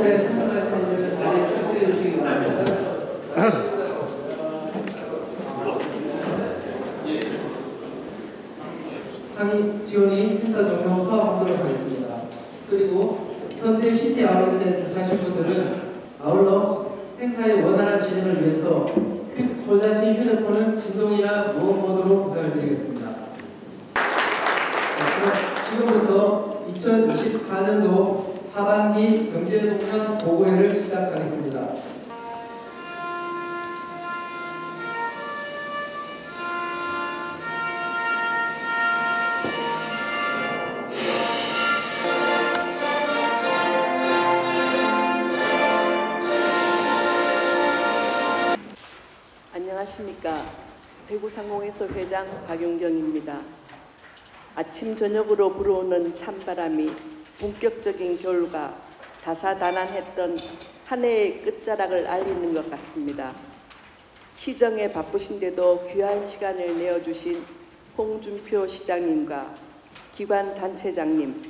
행사에 참석하시는 분들은 자리에 착수해 주시기 바랍니다. 상임 지원이 행사 종료 수업하도록 하겠습니다. 그리고 현대 시티 아울렛에 주차하신 분들은 아울러 행사의 원활한 진행을 위해서 소지하신 휴대폰은 진동이나 무음 모드로 부탁을 드리겠습니다. 그럼 지금부터 2024년도 하반기 경제동향 보고회를 시작하겠습니다. 안녕하십니까. 대구상공회소 회장 박용경입니다. 아침 저녁으로 불어오는 찬바람이 본격적인 겨울과 다사다난했던 한 해의 끝자락을 알리는 것 같습니다. 시정에 바쁘신데도 귀한 시간을 내어주신 홍준표 시장님과 기관 단체장님,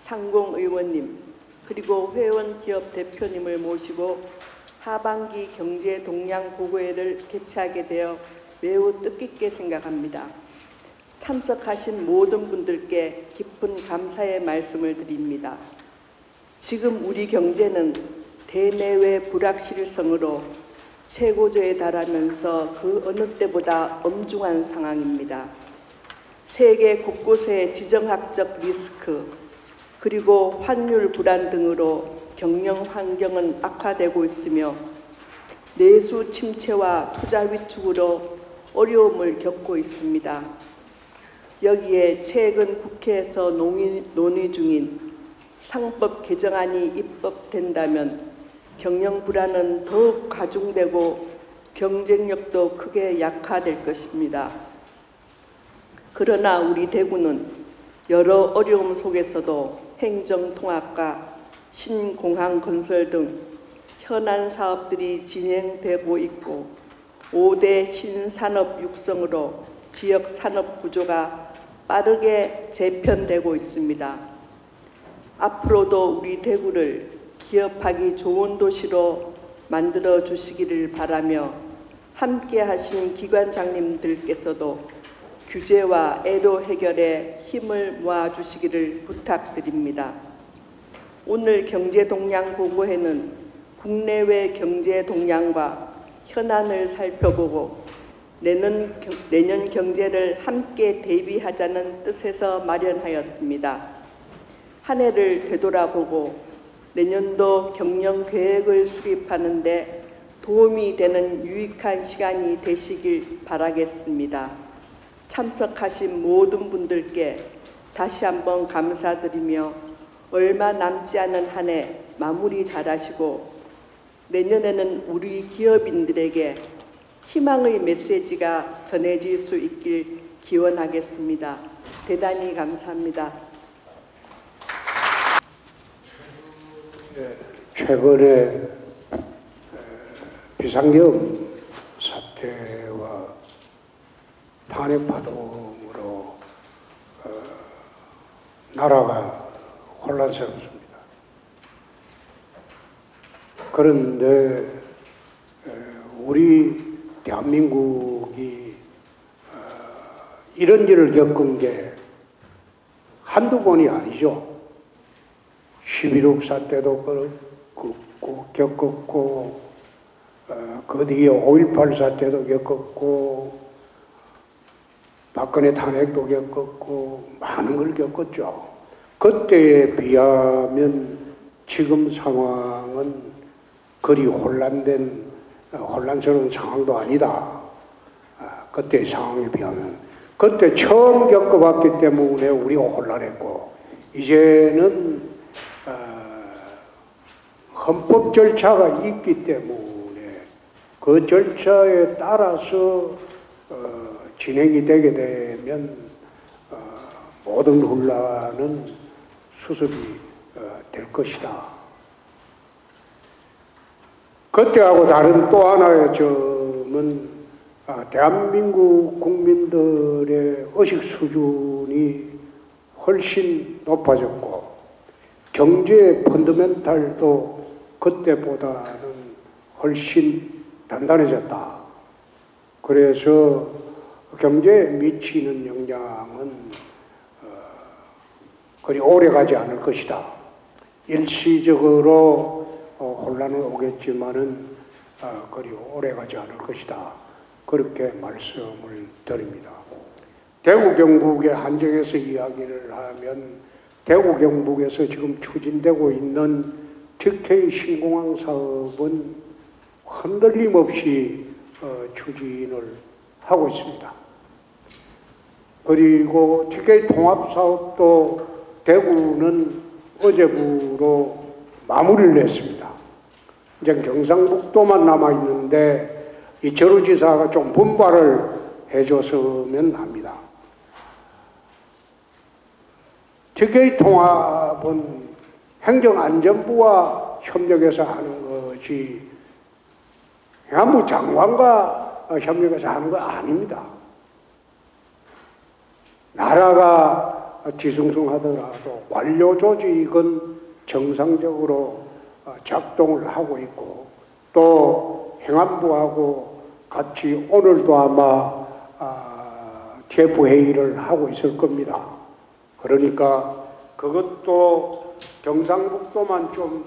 상공의원님, 그리고 회원 기업 대표님을 모시고 하반기 경제 동향 보고회를 개최하게 되어 매우 뜻깊게 생각합니다. 참석하신 모든 분들께 깊은 감사의 말씀을 드립니다. 지금 우리 경제는 대내외 불확실성으로 최고조에 달하면서 그 어느 때보다 엄중한 상황입니다. 세계 곳곳의 지정학적 리스크 그리고 환율 불안 등으로 경영 환경은 악화되고 있으며 내수 침체와 투자 위축으로 어려움을 겪고 있습니다. 여기에 최근 국회에서 논의 중인 상법 개정안이 입법된다면 경영 불안은 더욱 가중되고 경쟁력도 크게 약화될 것입니다. 그러나 우리 대구는 여러 어려움 속에서도 행정통합과 신공항 건설 등 현안 사업들이 진행되고 있고 5대 신산업 육성으로 지역 산업 구조가 빠르게 재편되고 있습니다. 앞으로도 우리 대구를 기업하기 좋은 도시로 만들어 주시기를 바라며 함께 하신 기관장님들께서도 규제와 애로 해결에 힘을 모아 주시기를 부탁드립니다. 오늘 경제동향 보고회는 국내외 경제 동향과 현안을 살펴보고 내년 경제를 함께 대비하자는 뜻에서 마련하였습니다. 한 해를 되돌아보고 내년도 경영 계획을 수립하는 데 도움이 되는 유익한 시간이 되시길 바라겠습니다. 참석하신 모든 분들께 다시 한번 감사드리며 얼마 남지 않은 한 해 마무리 잘하시고 내년에는 우리 기업인들에게 희망의 메시지가 전해질 수 있길 기원하겠습니다. 대단히 감사합니다. 최근에 비상계엄 사태와 탄핵 파동으로 나라가 혼란스럽습니다. 그런데 우리 대한민국이 이런 일을 겪은 게 한두 번이 아니죠. 11.6 사태도 겪었고 그 뒤에 5.18 사태도 겪었고 박근혜 탄핵도 겪었고 많은 걸 겪었죠. 그때에 비하면 지금 상황은 그리 혼란스러운 상황도 아니다. 그때의 상황에 비하면 그때 처음 겪어봤기 때문에 우리가 혼란했고 이제는 헌법 절차가 있기 때문에 그 절차에 따라서 진행이 되게 되면 모든 혼란은 수습이 될 것이다. 그때하고 다른 또 하나의 점은 대한민국 국민들의 의식 수준이 훨씬 높아졌고 경제의 펀더멘탈도 그때보다는 훨씬 단단해졌다. 그래서 경제에 미치는 영향은 그리 오래 가지 않을 것이다. 일시적으로 혼란은 오겠지만은 그리 오래 가지 않을 것이다. 그렇게 말씀을 드립니다. 대구 경북의 한정에서 이야기를 하면 대구 경북에서 지금 추진되고 있는 TK 신공항 사업은 흔들림 없이 추진을 하고 있습니다. 그리고 TK 통합 사업도 대구는 어제부로 마무리를 했습니다. 이제 경상북도만 남아 있는데 이철우 지사가 좀 분발을 해줬으면 합니다. TK 통합은 행정안전부와 협력해서 하는 것이 행안부 장관과 협력해서 하는 거 아닙니다. 나라가 뒤숭숭하더라도 관료 조직은 정상적으로 작동을 하고 있고 또 행안부하고 같이 오늘도 아마 TF 회의를 하고 있을 겁니다. 그러니까 그것도 경상북도만 좀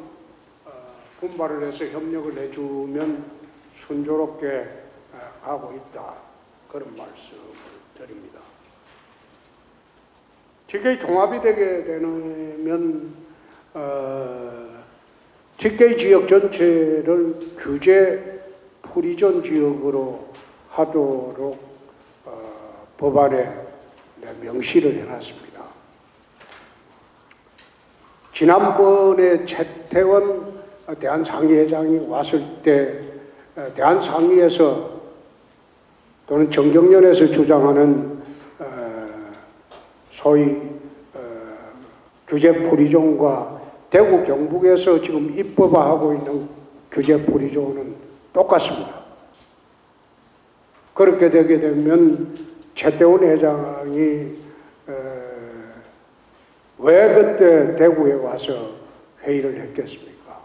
분발을 해서 협력을 해주면 순조롭게 가고 있다. 그런 말씀을 드립니다. TK 통합이 되게 되면 TK 지역 전체를 규제 프리존 지역으로 하도록 법안에 명시를 해놨습니다. 지난번에 최태원 대한상의회장이 왔을 때 대한상의에서 또는 정경련에서 주장하는 소위 규제 프리존과 대구 경북에서 지금 입법화하고 있는 규제 프리존은 똑같습니다. 그렇게 되게 되면 최태원 회장이 왜 그때 대구에 와서 회의를 했겠습니까?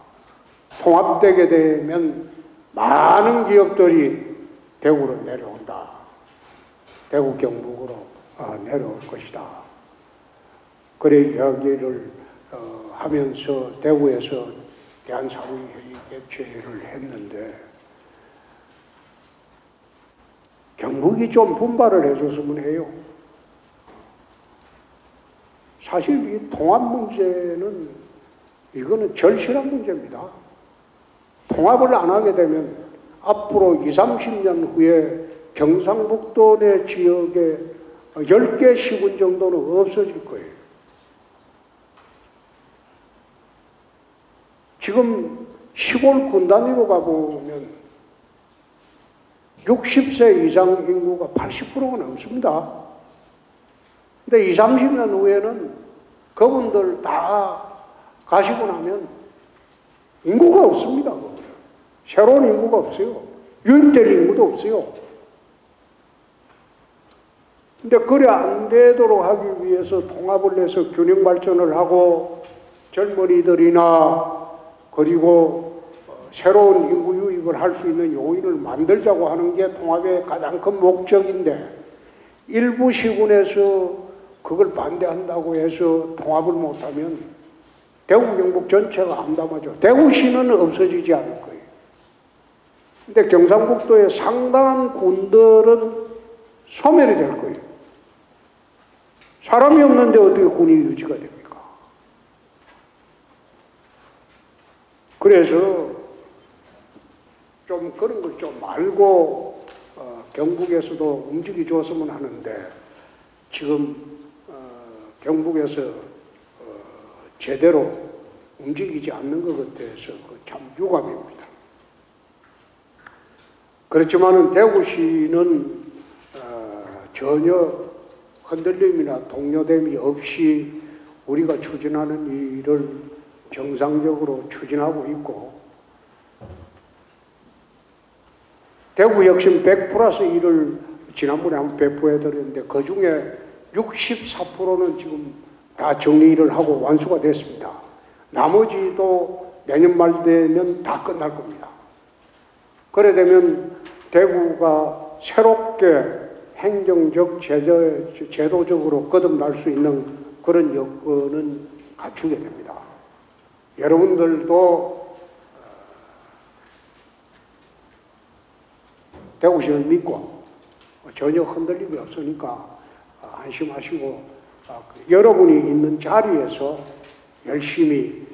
통합되게 되면 많은 기업들이 대구로 내려온다. 대구 경북으로 내려올 것이다. 그래 이야기를 하면서 대구에서 대한상의회의 개최를 했는데 경북이 좀 분발을 해줬으면 해요. 사실 이 통합 문제는 이거는 절실한 문제입니다. 통합을 안 하게 되면 앞으로 20, 30년 후에 경상북도 내 지역에 10개 시군 정도는 없어질 거예요. 지금 시골 군단위로 가보면 60세 이상 인구가 80%가 넘습니다. 근데 20, 30년 후에는 그분들 다 가시고 나면 인구가 없습니다. 그분들. 새로운 인구가 없어요. 유입될 인구도 없어요. 근데 그래 안 되도록 하기 위해서 통합을 해서 균형 발전을 하고 젊은이들이나 그리고 새로운 인구 유입을 할 수 있는 요인을 만들자고 하는 게 통합의 가장 큰 목적인데 일부 시군에서 그걸 반대한다고 해서 통합을 못하면 대구 경북 전체가 암담하죠. 대구시는 없어지지 않을 거예요. 근데 경상북도의 상당한 군들은 소멸이 될 거예요. 사람이 없는데 어떻게 군이 유지가 됩니까? 그래서 좀 그런 걸 좀 알고 경북에서도 움직여 줬으면 하는데 지금 경북에서 제대로 움직이지 않는 것 같아서 참 유감입니다. 그렇지만은 대구시는 전혀 흔들림이나 동요됨이 없이 우리가 추진하는 일을 정상적으로 추진하고 있고 대구혁신 100+1을 지난번에 한번 배포해드렸는데 그중에 64%는 지금 다 정리를 하고 완수가 됐습니다. 나머지도 내년 말 되면 다 끝날 겁니다. 그래 되면 대구가 새롭게 행정적, 제도적으로 거듭날 수 있는 그런 여건은 갖추게 됩니다. 여러분들도 대구시를 믿고 전혀 흔들림이 없으니까 안심하시고 여러분이 있는 자리에서 열심히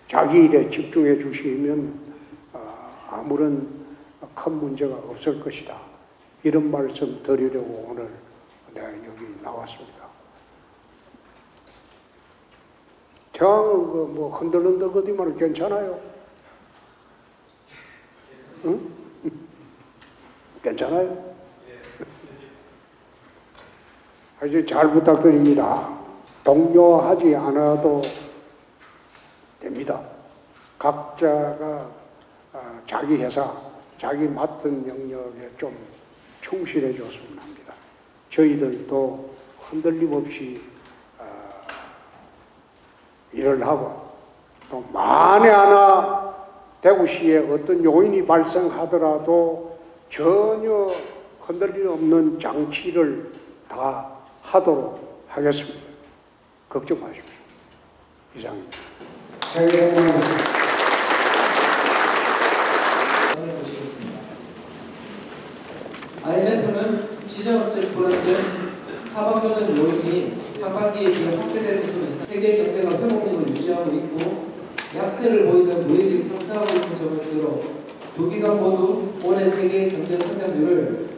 자기 일에 집중해 주시면 아무런 큰 문제가 없을 것이다. 이런 말씀 드리려고 오늘 내가 여기 나왔습니다. 저항은 뭐 흔들흔들거리면 괜찮아요. 응? 괜찮아요? 아주 잘 부탁드립니다. 동요하지 않아도 됩니다. 각자가 자기 회사, 자기 맡은 영역에 좀 충실해 줬으면 합니다. 저희들도 흔들림 없이 일을 하고 또 만에 하나 대구시에 어떤 요인이 발생하더라도 전혀 흔들림 없는 장치를 다 하도록 하겠습니다. 걱정 마십시오. 이상입니다. IMF는 지정학적 불안정 하방도전 요인이 상반기에 비해 확대될 것으로 세계 경제가 회복력을 유지하고 있고 약세를 보이는 무역이 상승하고 있는 점을 들어 두 기관 모두 올해 세계 경제 성장률을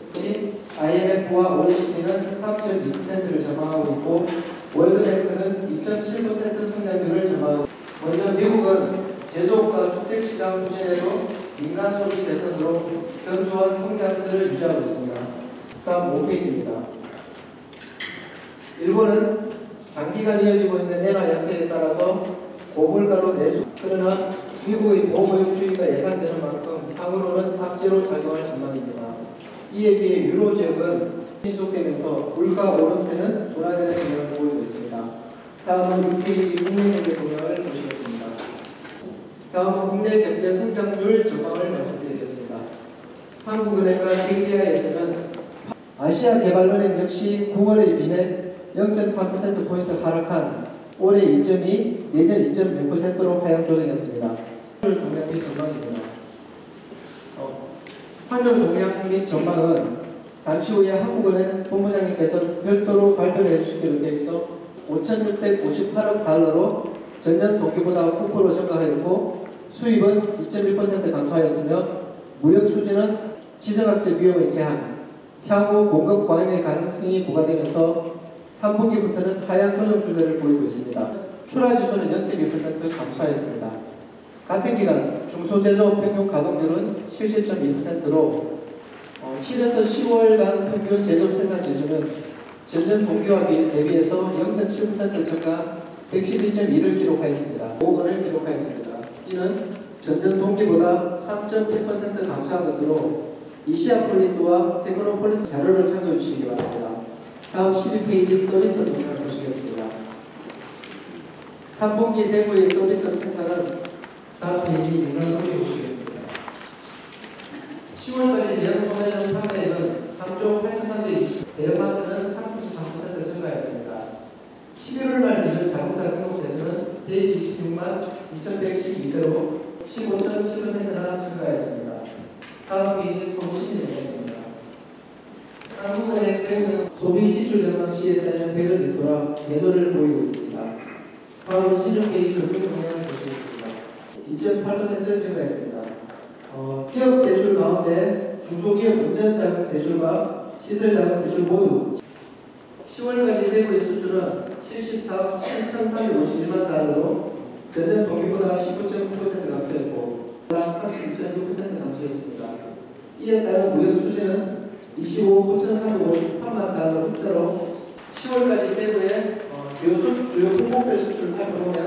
IMF와 OECD는 3.2%를 전망하고 있고 월드뱅크는 2.7% 성장률을 전망하고 있습니다. 먼저 미국은 제조업과 주택시장 부진에도 민간 소비 개선으로 견조한 성장세를 유지하고 있습니다. 다음 5페이지입니다. 일본은 장기간 이어지고 있는 엔화 약세에 따라서 고물가로 내수. 그러나 미국의 보호무역주의가 예상되는 만큼 향후로는 악재로 작용할 전망입니다. 이에 비해 유로 지역은 지속되면서 물가 오름세는 둔화되는 경향을 보이고 있습니다. 다음은 6페이지 국민경제 동향을 보시겠습니다. 다음은 국내 경제 성장률 전망을 말씀드리겠습니다. 한국은행과 KDI에서는 아시아개발은행 역시 9월에 비해 0.3%포인트 하락한 올해 2.2, 내년 2.6%로 하향 조정했습니다. 동향 및 전망입니다. 환경 동향 및 전망은 잠시 후에 한국은행 본부장님께서 별도로 발표를 해주시기로 되어 있어 5,658억 달러로 전년 동기보다 9% 증가하였고 수입은 2.1% 감소하였으며 무역 수지는 지정학적 위험의 제한, 향후 공급 과잉의 가능성이 부과되면서 3분기부터는 하향 조정 추세를 보이고 있습니다. 출하지수는 0.2% 감소하였습니다. 같은 기간 중소제조업 평균 가동률은 70.2%로 7에서 10월간 평균 제조업 생산 지수는 전년 동기와 대비해서 0.7% 증가 111.2를 기록하였습니다. 5억 원을 기록하였습니다. 이는 전년 동기보다 3.1% 감소한 것으로 이시아폴리스와 테크노폴리스 자료를 참고해 주시기 바랍니다. 다음 12페이지 서비스 동향을 보시겠습니다. 3분기 대구의 서비스 생산은 다음 페이지 인간 소개해 주시겠습니다. 10월까지 대형 소매점 판매액은 3조 8,320, 대형마트는 3.3% 증가했습니다. 11월 말 기준 자동차 등록 대수는 126만 2,112대로 15.7%나 증가했습니다. 다음 페이지 소비심리 내용입니다. 한국은행 배우는 소비 지출 전망 시에서는 100을 돌아 예조를 보이고 있습니다. 다음 16페이지 금융 동향을 보시겠습니다. 2.8% 증가했습니다. 기업 대출 가운데 중소기업 운전자금 대출과 시설자금 대출 모두 10월까지 대구의 수출은 74억 7,351만 달러로 전년 동기보다 19.9% 감소했고 32.6% 감소했습니다. 이에 따른 무역 수지는 25억 9,353만 달러 흑자로 10월까지 대구의 주요 품목별 수출을 살펴보면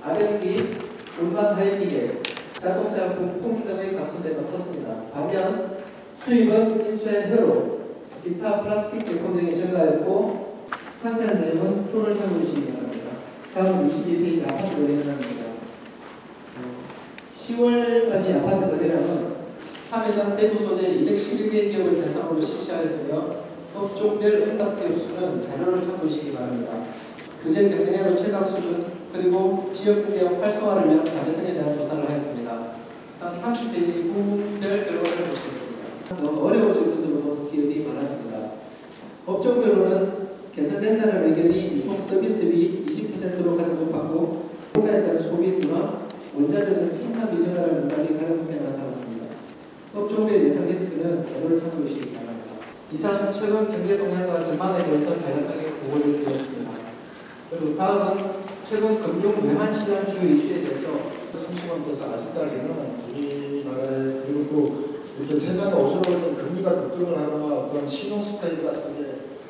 아벤기, 운반 하이기계, 자동차 부품 등의 감소세가 컸습니다. 반면 수입은 인쇄 회로, 기타 플라스틱 제품 등이 증가했고 상세한 내용은 표를 참고해 주시기 바랍니다. 다음 22페이지 아파트 내용입니다. 단지 아파트 거래량은 3일간 대구 소재 211개 기업을 대상으로 실시하였으며 업종별 응답 기업 수는 자료를 참고하시기 바랍니다. 규제 경쟁력의 체감 수준 그리고 지역 경제의 활성화를 위한 과제 등에 대한 조사를 하였습니다. 한 30페이지 부분별 결과를 보시겠습니다. 더 어려워질 것으로 보는 기업이 많았습니다. 업종별로는 개선된다는 의견이 유통 서비스비 20%로 가장 높았고 효과에 따른 소비 둔화, 원자재는 생산 미증가라는 문항이 가장 높게 나타났습니다. 업종별 예상 리스크는 자료를 참고해 주시기 바랍니다. 이상 최근 경제 동향과 전망에 대해서 간략하게 보고를 드렸습니다. 그리고 다음은 최근 금융 외환 시장 주요 이슈에 대해서 30원 돼서 아직까지는 우리나라에 그리고 이렇게 세상에 어지러운 금리가 급등을 하거나 어떤 신용 스파이크 같은 게